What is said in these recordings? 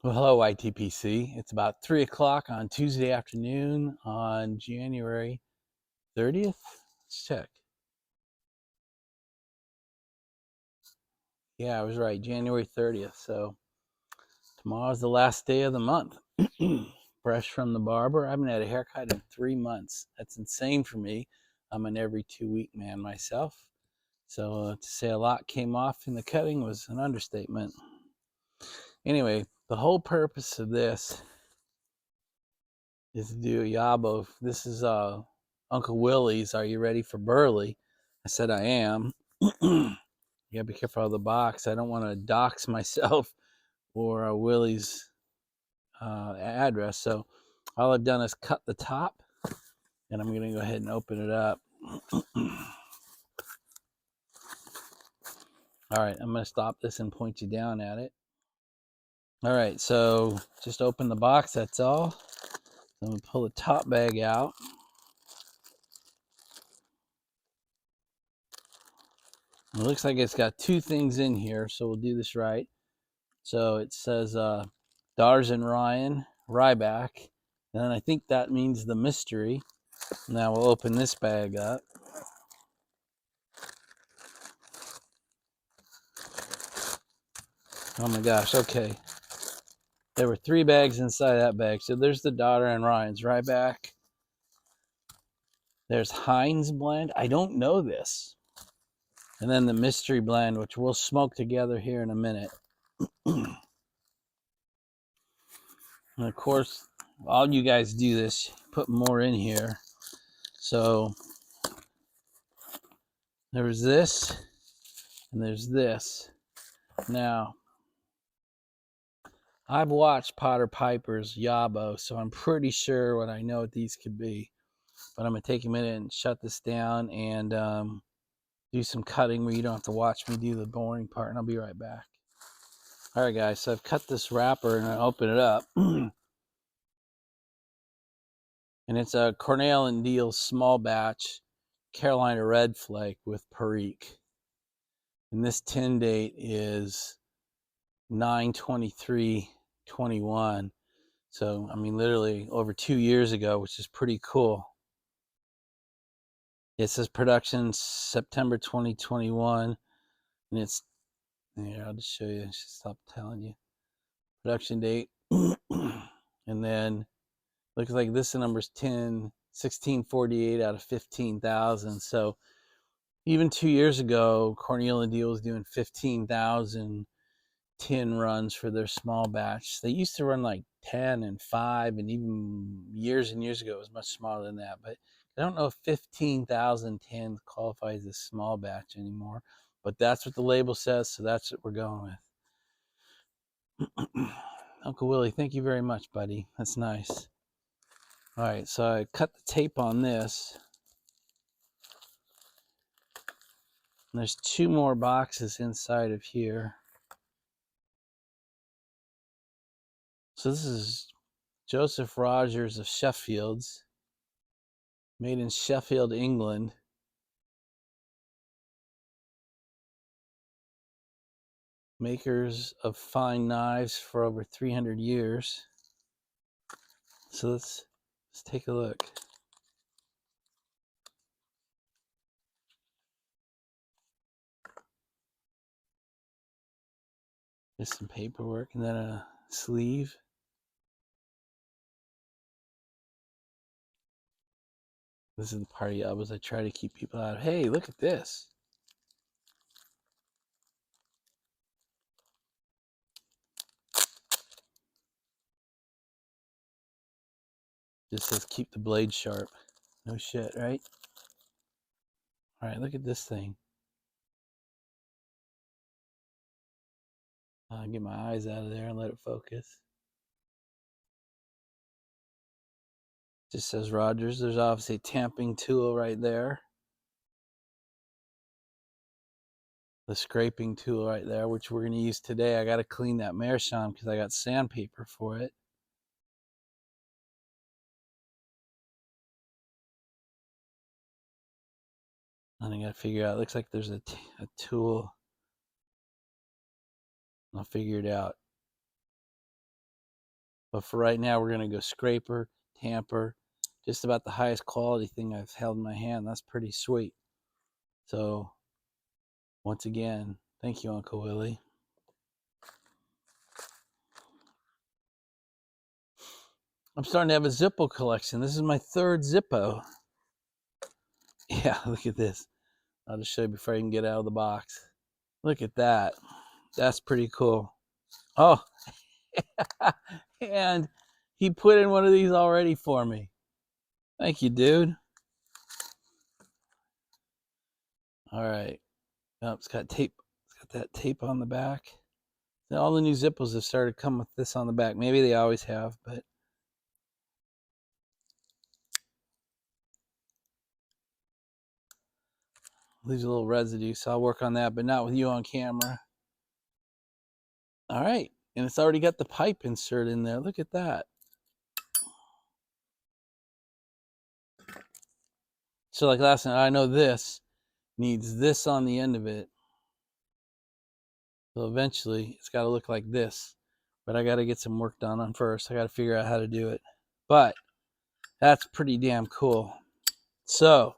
Well, hello, ITPC. It's about 3 o'clock on Tuesday afternoon on January 30th. Let's check. Yeah, I was right, January 30th. So tomorrow's the last day of the month. Fresh from the barber. I haven't had a haircut in 3 months. That's insane for me. I'm an every 2 week man myself. So to say a lot came off in the cutting was an understatement. Anyway, the whole purpose of this is to do a yabo. This is Uncle Willie's Are You Ready for Burley? I said I am. You gotta be careful of the box. I don't want to dox myself or Willie's address. So all I've done is cut the top, and I'm gonna go ahead and open it up. All right, I'm gonna stop this and point you down at it. All right, so just open the box, that's all. I'm gonna pull the top bag out. It looks like it's got two things in here, so we'll do this right. So it says Daughters and Ryan, Ryback. And I think that means the mystery. Now we'll open this bag up. Oh my gosh, okay. There were 3 bags inside that bag. So there's the Daughter and Ryan's Ryback. There's Heinz blend. I don't know this. And then the mystery blend, which we'll smoke together here in a minute. And of course, all you guys do this, put more in here. So there's this, and there's this. Now, I've watched Potter Piper's Yabo, so I'm pretty sure what I know what these could be. But I'm going to take a minute and shut this down and do some cutting where you don't have to watch me do the boring part, and I'll be right back. All right, guys, so I've cut this wrapper and I open it up. And it's a Cornell and Deal small batch Carolina Red Flake with Perique. And this tin date is 9/23/21. So, I mean, literally over 2 years ago, which is pretty cool. It says production September 2021. And it's, here, I'll just show you. I should stop telling you. Production date. And then looks like this number's 1648 out of 15,000. So even 2 years ago, Cornell and Deal was doing 15,000 tin runs for their small batch. They used to run like 10 and 5, and even years and years ago it was much smaller than that. But I don't know if 15,000 tins qualifies as small batch anymore. But that's what the label says, so that's what we're going with. Uncle Willie, thank you very much, buddy. That's nice. All right, so I cut the tape on this. And there's 2 more boxes inside of here. So this is Joseph Rogers of Sheffield's, made in Sheffield, England. Makers of fine knives for over 300 years. So let's take a look. Just some paperwork and then a sleeve. This is the party albums I try to keep people out of. Hey, look at this. Just says keep the blade sharp. No shit, right? All right, look at this thing. I'll get my eyes out of there and let it focus. Just says Rogers. There's obviously a tamping tool right there. The scraping tool right there, which we're going to use today. I got to clean that meerschaum because I got sandpaper for it. And I got to figure out, it looks like there's a tool. I'll figure it out. But for right now, we're going to go scraper, tamper, just about the highest quality thing I've held in my hand. That's pretty sweet. So once again, thank you, Uncle Willie. I'm starting to have a Zippo collection. This is my third Zippo. Yeah, look at this. I'll just show you before I can get out of the box. Look at that. That's pretty cool. Oh, and he put in one of these already for me. Thank you, dude. All right. Oh, it's got tape. It's got that tape on the back. Now, all the new Zippos have started coming with this on the back. Maybe they always have, but leaves a little residue, so I'll work on that, but not with you on camera. All right. And it's already got the pipe insert in there. Look at that. So like last night, I know this needs this on the end of it. So eventually it's got to look like this, but I got to get some work done on first. I got to figure out how to do it, but that's pretty damn cool. So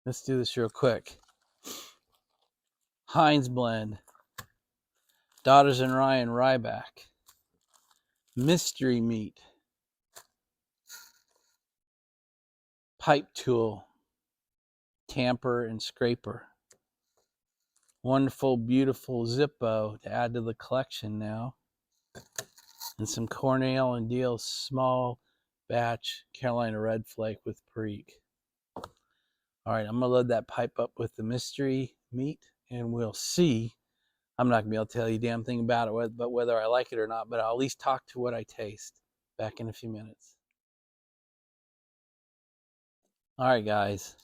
let's do this real quick. Heinz blend, Daughters and Ryan Ryback, mystery meat, pipe tool, tamper and scraper. Wonderful, beautiful Zippo to add to the collection now. And some Cornell and Deal small batch Carolina Red Flake with Perique. All right, I'm going to load that pipe up with the mystery meat, and we'll see. I'm not going to be able to tell you a damn thing about it, but whether I like it or not, but I'll at least talk to what I taste. Back in a few minutes. All right, guys,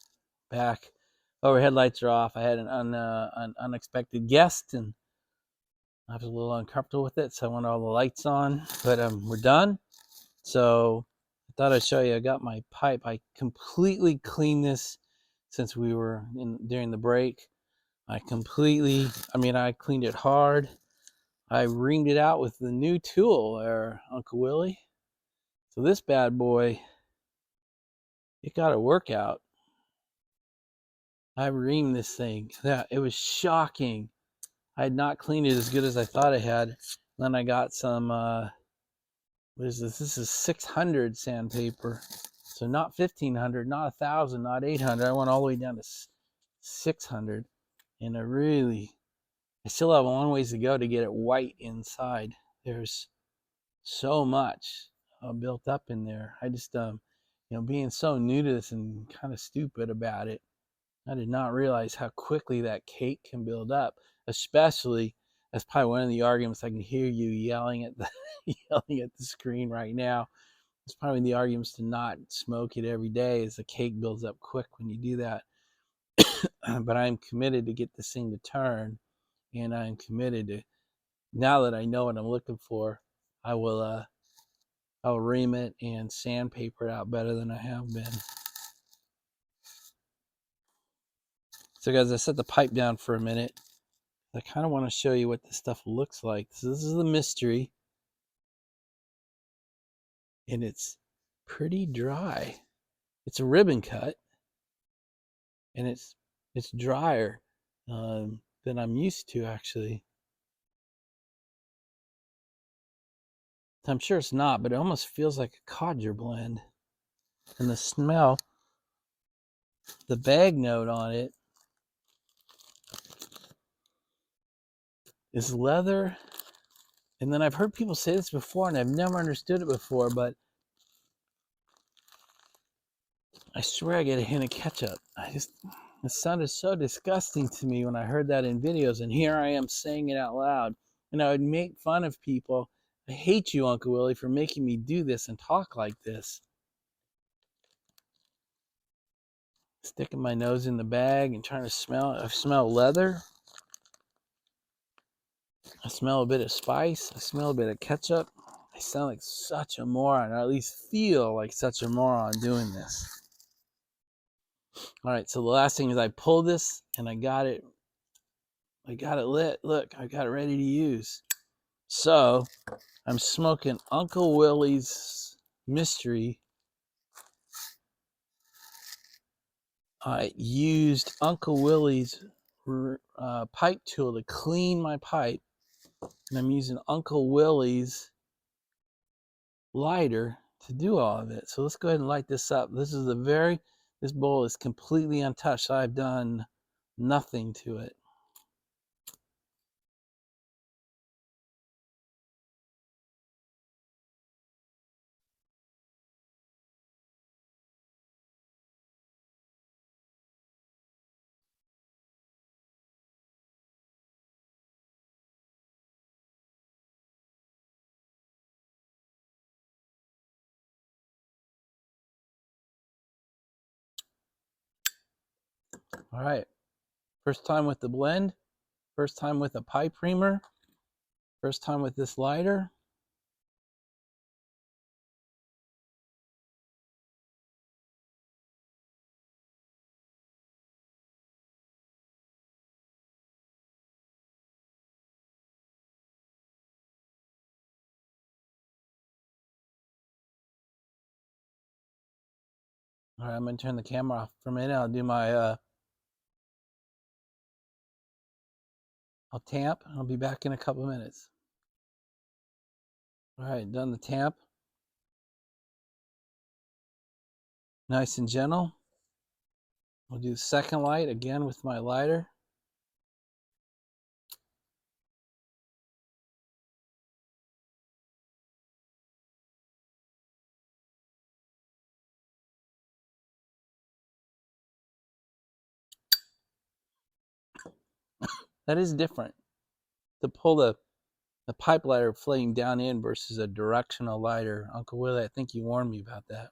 back. Overhead lights are off. I had an unexpected guest, and I was a little uncomfortable with it, so I want all the lights on. But we're done. So I thought I'd show you. I got my pipe. I completely cleaned this since we were during the break. I cleaned it hard. I reamed it out with the new tool there, Uncle Willie. So this bad boy, it got a workout. I reamed this thing. Yeah, it was shocking. I had not cleaned it as good as I thought I had. Then I got some, what is this? This is 600 sandpaper. So not 1,500, not 1,000, not 800. I went all the way down to 600. And I still have a long ways to go to get it white inside. There's so much built up in there. I just, being so new to this and kind of stupid about it, I did not realize how quickly that cake can build up. Especially, that's probably one of the arguments I can hear you yelling at the screen right now. It's probably the arguments to not smoke it every day, as the cake builds up quick when you do that. But I'm committed to get this thing to turn, and I'm committed to, now that I know what I'm looking for, I'll ream it and sandpaper it out better than I have been. So guys, I set the pipe down for a minute. I kind of want to show you what this stuff looks like. So this is the mystery, and it's pretty dry. It's a ribbon cut, and it's drier than I'm used to, actually. I'm sure it's not, but it almost feels like a codger blend. And the smell, the bag note on it is leather. And then I've heard people say this before, and I've never understood it before, but I swear I get a hint of ketchup. It sounded so disgusting to me when I heard that in videos, and here I am saying it out loud. And I would make fun of people. I hate you, Uncle Willie, for making me do this and talk like this. Sticking my nose in the bag and trying to smell it. I smell leather. I smell a bit of spice. I smell a bit of ketchup. I sound like such a moron, or at least feel like such a moron doing this. All right, so the last thing is I pulled this and I got it lit. Look, I got it ready to use. So I'm smoking Uncle Willie's Mystery. I used Uncle Willie's pipe tool to clean my pipe, and I'm using Uncle Willie's lighter to do all of it. So let's go ahead and light this up. This bowl is completely untouched. I've done nothing to it. All right, first time with the blend, first time with a pipe reamer, first time with this lighter. All right, I'm gonna turn the camera off for a minute. I'll do my, I'll tamp. I'll be back in a couple minutes. All right, done the tamp. Nice and gentle. We'll do the second light again with my lighter. That is different. To pull the pipe lighter flame down in versus a directional lighter. Uncle Willie, I think you warned me about that.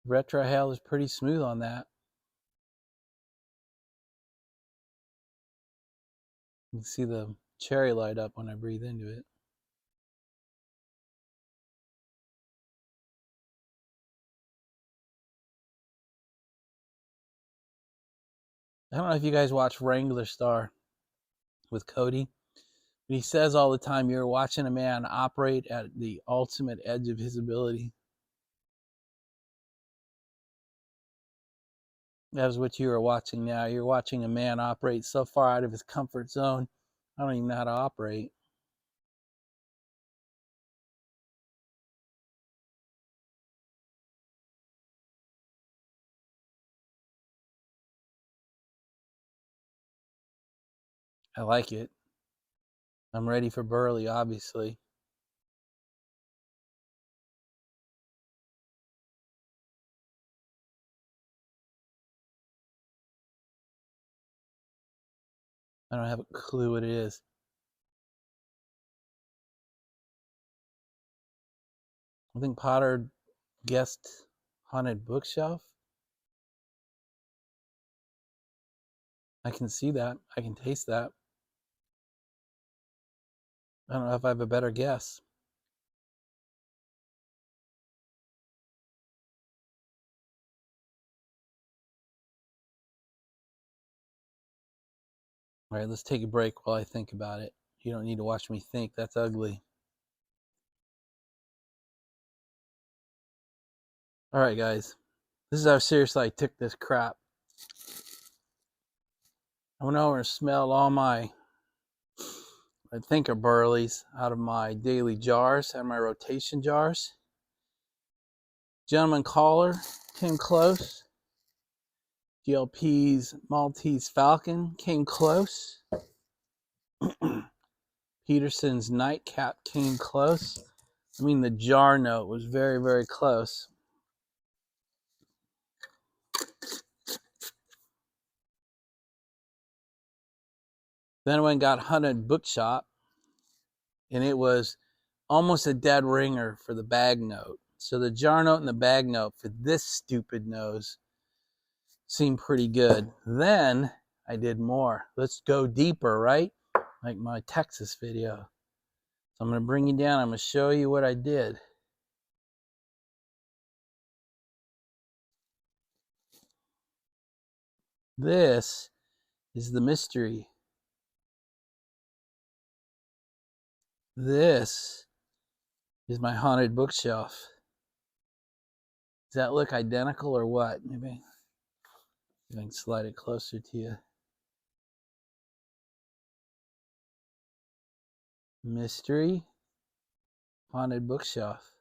Retrohale is pretty smooth on that. You can see the cherry light up when I breathe into it. I don't know if you guys watch Wrangler Star with Cody. But he says all the time, you're watching a man operate at the ultimate edge of his ability. That's what you are watching now. You're watching a man operate so far out of his comfort zone. I don't even know how to operate. I like it. I'm ready for Burley, obviously. I don't have a clue what it is. I think Potter guessed Haunted Bookshelf. I can see that. I can taste that. I don't know if I have a better guess. All right, let's take a break while I think about it. You don't need to watch me think. That's ugly. All right, guys. This is how seriously I took this crap. I went over and smelled all my, I think, are burleys out of my daily jars, out of my rotation jars. Gentleman Caller came close. GLP's Maltese Falcon came close. Peterson's Nightcap came close. I mean, the jar note was very, very close. Then I went and got Haunted Bookshop, and it was almost a dead ringer for the bag note. So the jar note and the bag note for this stupid nose seemed pretty good. Then I did more. Let's go deeper, right? Like my Texas video. So I'm going to bring you down. I'm going to show you what I did. This is the mystery. This is my haunted bookshelf. Does that look identical or what? Maybe I can slide it closer to you. Mystery haunted bookshelf.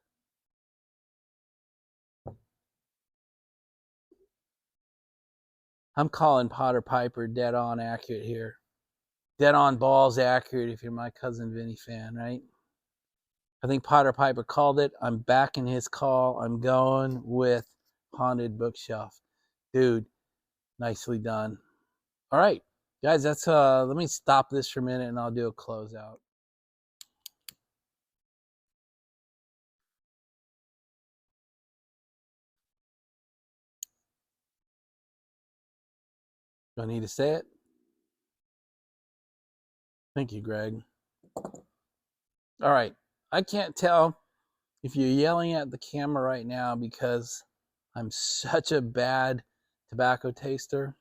I'm calling Potter Piper dead on accurate here. Dead on balls accurate if you're my Cousin Vinny fan, right? I think Potter Piper called it. I'm backing his call. I'm going with haunted bookshelf. Dude, nicely done. All right, guys, that's let me stop this for a minute and I'll do a closeout. Do I need to say it? Thank you, Greg. All right, I can't tell if you're yelling at the camera right now because I'm such a bad tobacco taster,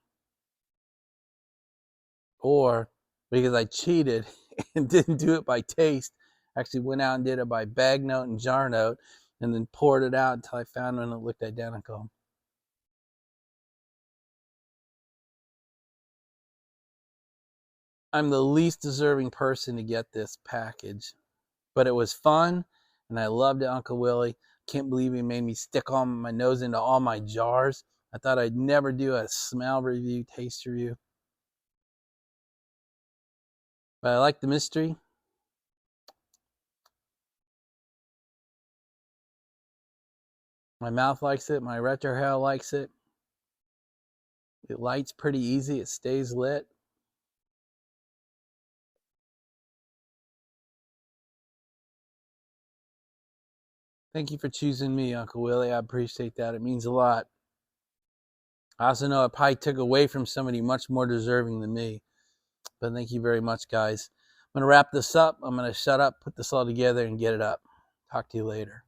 or because I cheated and didn't do it by taste. Actually went out and did it by bag note and jar note and then poured it out until I found one that looked identical. I'm the least deserving person to get this package, but it was fun and I loved it, Uncle Willie. Can't believe he made me stick on my nose into all my jars. I thought I'd never do a smell review, taste review. But I like the mystery. My mouth likes it. My retrohale likes it. It lights pretty easy. It stays lit. Thank you for choosing me, Uncle Willie. I appreciate that. It means a lot. I also know it probably took away from somebody much more deserving than me. But thank you very much, guys. I'm going to wrap this up. I'm going to shut up, put this all together, and get it up. Talk to you later.